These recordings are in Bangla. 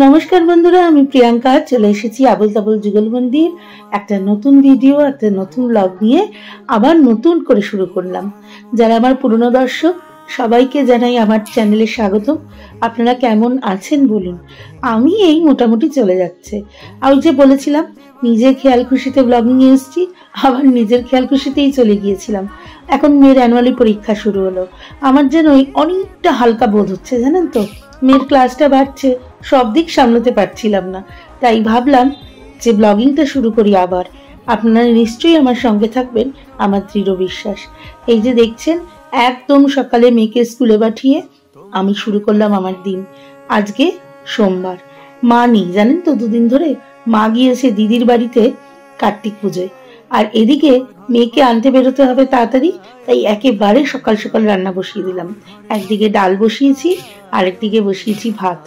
नमस्कार बंधुरा आमी प्रियंका चले एसेছি আবুল তাবুল যুগলবন্দির একটা নতুন ভিডিও একটা নতুন ব্লগ নিয়ে আবার নতুন করে শুরু করলাম। যারা আমার পুরনো দর্শক সবাইকে জানাই আমার চ্যানেলে স্বাগতম। আপনারা কেমন আছেন বলুন। আমি এই মোটামুটি চলে যাচ্ছে। আমি যে বলেছিলাম নিজের খেয়াল খুশিতে ব্লগিং এ এসেছি, আবার নিজের খেয়াল খুশিতেই চলে গিয়েছিলাম। এখন মেয়ের অ্যানুয়ালি পরীক্ষা শুরু হলো। আমার যেন অনেকটা হালকা বোধ হচ্ছে জানেন তো। মেয়ের ক্লাসটা বাড়ছে, সব দিক সামলাতে পারছিলাম না, তাই ভাবলাম যে ব্লগিংটা শুরু করি আবার। আপনারা নিশ্চয়ই আমার সঙ্গে থাকবেন, আমার দৃঢ় বিশ্বাস। এই যে দেখছেন একদম সকালে মেয়েকে স্কুলে পাঠিয়ে আমি শুরু করলাম আমার দিন। আজকে সোমবার, মা নেই জানেন তো, দুদিন ধরে মা গিয়েছে দিদির বাড়িতে কার্তিক পুজোয়। আর এদিকে মেয়েকে আনতে বেরোতে হবে তাড়াতাড়ি, তাই একেবারে সকাল সকাল রান্না বসিয়ে দিলাম। একদিকে ডাল বসিয়েছি, আরেকদিকে বসিয়েছি ভাত।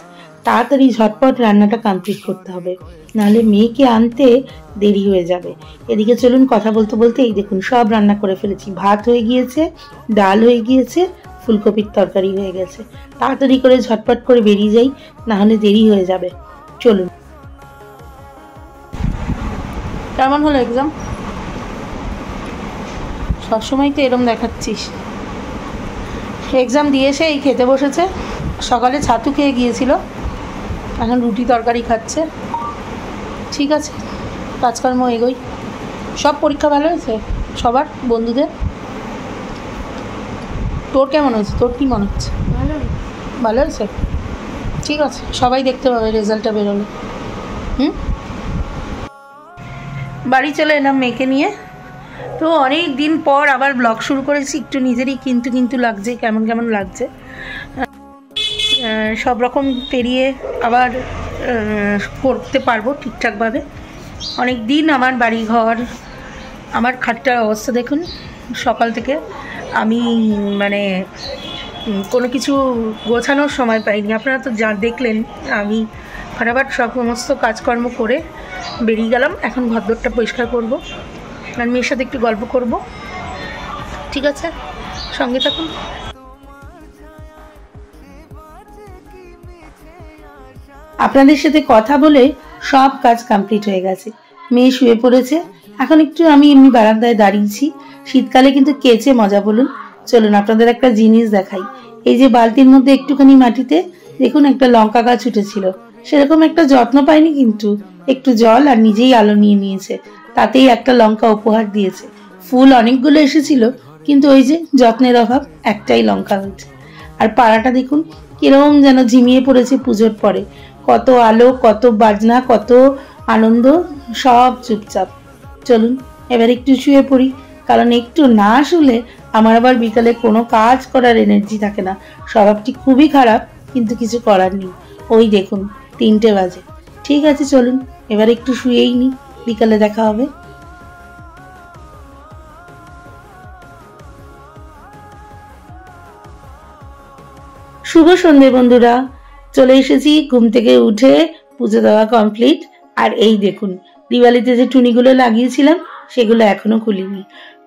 তাড়াতাড়ি ঝটপট রান্নাটা কমপ্লিট করতে হবে, নাহলে মেয়েকে আনতে দেরি হয়ে যাবে। এদিকে চলুন কথা বলতে বলতে এই দেখুন সব রান্না করে ফেলেছি। ভাত হয়ে গিয়েছে, ডাল হয়ে গিয়েছে, ফুলকপির তরকারি হয়ে গেছে। তাড়াতাড়ি করে ঝটপট করে বেরিয়ে যাই, নাহলে দেরি হয়ে যাবে। চলুন। কেমন হলো এক্সাম? সবসময় তো এরম দেখাচ্ছিস। এক্সাম দিয়ে এসে এই খেতে বসেছে। সকালে ছাতু খেয়ে গিয়েছিল, এখন রুটি তরকারি খাচ্ছে। ঠিক আছে, কাজকর্ম এগোই। সব পরীক্ষা ভালো হয়েছে সবার বন্ধুদের? তোর কেমন হয়েছে? তোর কী মনে হচ্ছে? ভালো হয়েছে। ঠিক আছে, সবাই দেখতে পাবে রেজাল্টটা বেরোলে। বাড়ি চলে এলাম মেয়েকে নিয়ে। তো অনেক দিন পর আবার ব্লগ শুরু করেছি। একটু নিজেরই কিন্তু লাগছে, কেমন কেমন লাগছে। সব রকম পেরিয়ে আবার করতে পারবো ঠিকঠাকভাবে। অনেক দিন আমার বাড়িঘর, আমার খাটটার অবস্থা দেখুন। সকাল থেকে আমি মানে কোনো কিছু গোছানোর সময় পাইনি। আপনারা তো যা দেখলেন, আমি ফটাফট সমস্ত কাজকর্ম করে বেরিয়ে গেলাম। এখন ঘরদোরটা পরিষ্কার করব আর মেয়ের সাথে একটু গল্প করব। ঠিক আছে, সঙ্গে থাকুন। আপনাদের সাথে কথা বলে সব কাজ কমপ্লিট হয়ে গেছে। মেয়ে শুয়ে পড়েছে। এখন একটু আমি এমনি বারান্দায় দাঁড়িয়েছি। শীতকালে কিন্তু কেচে মজা বলুন। চলুন আপনাদের একটা জিনিস দেখাই। এই যে বালতির মধ্যে একটুখানি মাটিতে দেখুন একটা লঙ্কা গাছ উঠেছিল। সেরকম একটা যত্ন পাইনি, কিন্তু একটু জল আর নিজেই আলো নিয়ে নিয়েছে, তাতেই একটা লঙ্কা উপহার দিয়েছে। ফুল অনেকগুলো এসেছিল, কিন্তু ওই যে যত্নের অভাব, একটাই লঙ্কা হয়েছে। আর পাড়াটা দেখুন কিরকম যেন ঝিমিয়ে পড়েছে পুজোর পরে। কত আলো, কত বাজনা, কত আনন্দ, সব চুপচাপ। চলুন এবার একটু শুয়ে পড়ি, কারণ একটু না শুলে আমার আবার বিকালে কোনো কাজ করার এনার্জি থাকে না। স্বভাবটি খুবই খারাপ, কিন্তু কিছু করার নেই। ওই দেখুন 3টে বাজে। ঠিক আছে চলুন এবার একটু শুয়েই নি, বিকালে দেখা হবে। শুভ সন্ধ্যে বন্ধুরা। চলে এসেছি, ঘুম থেকে উঠে পুজো দেওয়া কমপ্লিট। আর এই দেখুন দিওয়ালিতে যে টুনিগুলো লাগিয়েছিলাম সেগুলো এখনো খুলিনি।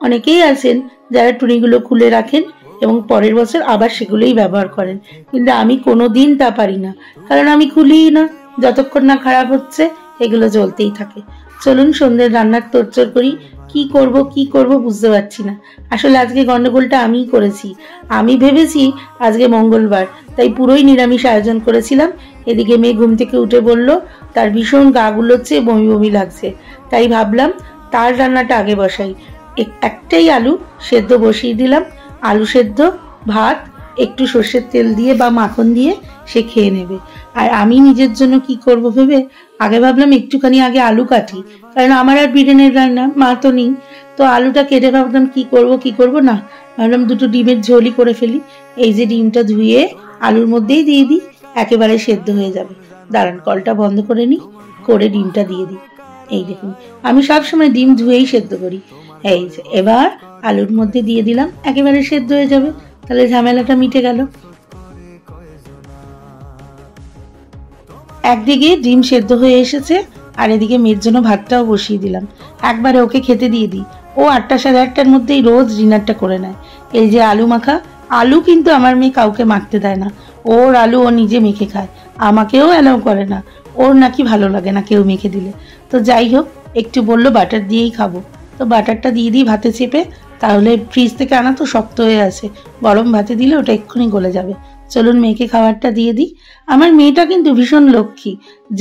অনেকেই আছেন যারা টুনিগুলো খুলে রাখেন এবং পরের বছর আবার সেগুলোই ব্যবহার করেন, কিন্তু আমি কোনো দিন তা পারি না, কারণ আমি খুলিই না। যতক্ষণ না খারাপ হচ্ছে এগুলো জ্বলতেই থাকে। চলুন সন্ধ্যের রান্নার তোড়জোড় করি। কি করব বুঝতে পারছি না। আসলে আজকে গন্ডগোলটা আমিই করেছি। আমি ভেবেছি আজকে মঙ্গলবার, তাই পুরোই নিরামিষ আয়োজন করেছিলাম। এদিকে মেয়ে ঘুম থেকে উঠে বলল তার ভীষণ গা গুলোচ্ছে, বমি বমি লাগছে। তাই ভাবলাম তার রান্নাটা আগে বসাই। একটাই আলু সেদ্ধ বসিয়ে দিলাম। আলু সেদ্ধ, ভাত, একটু সর্ষের তেল দিয়ে বা মাখন দিয়ে সে খেয়ে নেবে। আর আমি নিজের জন্য কি করব ভেবে আগে ভাবলাম একটুখানি আগে আলু কাটি, কারণ আমার আর বিরিয়ানির রান্না, মা তো নেই। তো আলুটা কেটে ভাবলাম কি করব না, ভাবলাম দুটো ডিমের ঝোলই করে ফেলি। এই যে ডিমটা ধুয়ে আলুর মধ্যেই দিয়ে দিই, একেবারে সেদ্ধ হয়ে যাবে। দাঁড়ান কলটা বন্ধ করে নিই, করে ডিমটা দিয়ে দিই। এই দেখুন আমি সবসময় ডিম ধুয়েই সেদ্ধ করি। এই যে এবার আলুর মধ্যে দিয়ে দিলাম, একেবারে সেদ্ধ হয়ে যাবে, তাহলে ঝামেলাটা মিটে গেল। একদিকে ডিম সেদ্ধ হয়ে এসেছে, আর এদিকে মেয়ের জন্য ভাতটাও বসিয়ে দিলাম। একবারে ওকে খেতে দিয়ে দিই। ও 8টা সাড়ে 8টার মধ্যেই রোজ ডিনারটা করে নেয়। এই যে আলু মাখা, আলু কিন্তু আমার মেয়ে কাউকে মাখতে দেয় না। ওর আলু ও নিজে মেখে খায়। আমাকেও অ্যালাউ করে না, ওর নাকি ভালো লাগে না কেউ মেখে দিলে। তো যাই হোক, একটু বললো বাটার দিয়েই খাবো, তো বাটারটা দিয়ে দিই ভাতে চেপে, তাহলে ফ্রিজ থেকে আনা তো শক্ত হয়ে আছে, গরম ভাতে দিলে ওটা এক্ষুনি গলে যাবে। চলুন মেয়েকে খাবারটা দিয়ে দিই। আমার মেয়েটা কিন্তু ভীষণ লক্ষ্মী,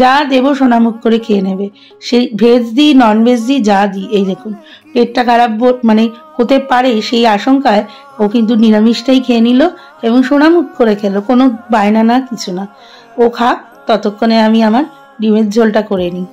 যা দেবো সোনামুখ করে খেয়ে নেবে। সেই ভেজ দিই নন ভেজ দিই যা দিই, এই দেখুন পেটটা খারাপ মানে হতে পারে সেই আশঙ্কায় ও কিন্তু নিরামিষটাই খেয়ে নিল এবং সোনামুখ করে খেলো, কোনো বায়না না কিছু না। ও খাক, ততক্ষণে আমি আমার ডিমের ঝোলটা করে নিই।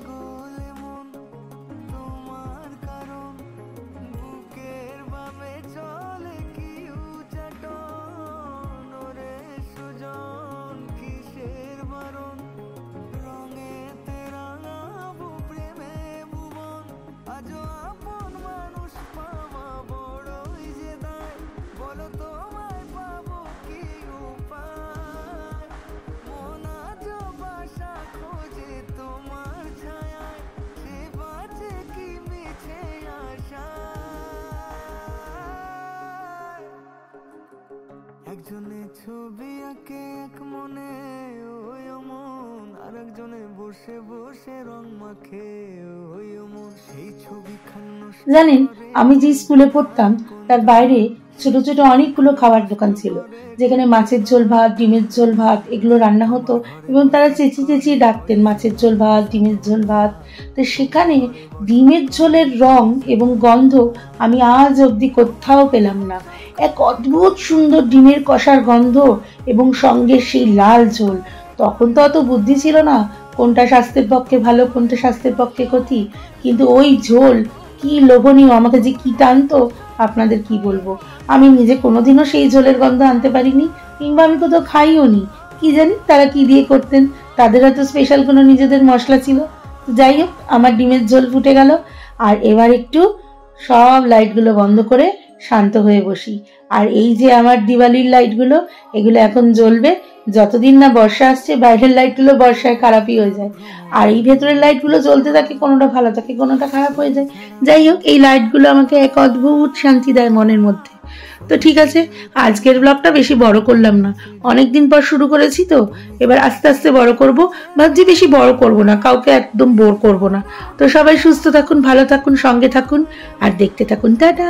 একজনে ছবি আঁকে এক মনে ওই মন, আরেকজনে বসে বসে রং মাখে ওই মন, সেই ছবি খানো। জানেন, আমি যে স্কুলে পড়তাম তার বাইরে ছোট ছোট অনেকগুলো খাবার দোকান ছিল, যেখানে মাছের ঝোল ভাত, ডিমের ঝোল ভাত এগুলো রান্না হতো এবং তারা চেঁচিয়ে চেঁচিয়ে ডাকতেন মাছের ঝোল ভাত, ডিমের ঝোল ভাত। তো সেখানে ডিমের ঝোলের রং এবং গন্ধ আমি আজ অবধি কোথাও পেলাম না। এক অদ্ভুত সুন্দর ডিমের কষার গন্ধ এবং সঙ্গে সেই লাল ঝোল। তখন তো অত বুদ্ধি ছিল না কোনটা স্বাস্থ্যের পক্ষে ভালো, কোনটা স্বাস্থ্যের পক্ষে ক্ষতি, কিন্তু ওই ঝোল কি লোভনীয়, আমাকে যে কি টানতো আপনাদের কি বলবো। আমি নিজে কোনোদিনও সেই ঝোলের গন্ধ আনতে পারিনি, কিংবা আমি কোথাও খাইও নি। কি জানি তারা কি দিয়ে করতেন, তাদের হয়তো স্পেশাল কোনো নিজেদের মশলা ছিল। যাই হোক, আমার ডিমের ঝোল ফুটে গেল। আর এবার একটু সব লাইটগুলো বন্ধ করে শান্ত হয়ে বসি। আর এই যে আমার দিওয়ালির লাইটগুলো, এগুলো এখন জ্বলবে যতদিন না বর্ষা আসছে। বাইরের লাইটগুলো বর্ষায় খারাপই হয়ে যায়, আর এই ভেতরের লাইটগুলো জ্বলতে থাকে, কোনোটা ভালো থাকে কোনোটা খারাপ হয়ে যায়। যাই হোক, এই লাইটগুলো আমাকে এক অদ্ভুত শান্তি দেয় মনের মধ্যে। তো ঠিক আছে, আজকের ব্লগটা বেশি বড় করলাম না, অনেকদিন পর শুরু করেছি তো এবার আস্তে আস্তে বড় করব। ভাবছি বেশি বড় করব না, কাউকে একদম বোর করব না। তো সবাই সুস্থ থাকুন, ভালো থাকুন, সঙ্গে থাকুন আর দেখতে থাকুন। টাটা।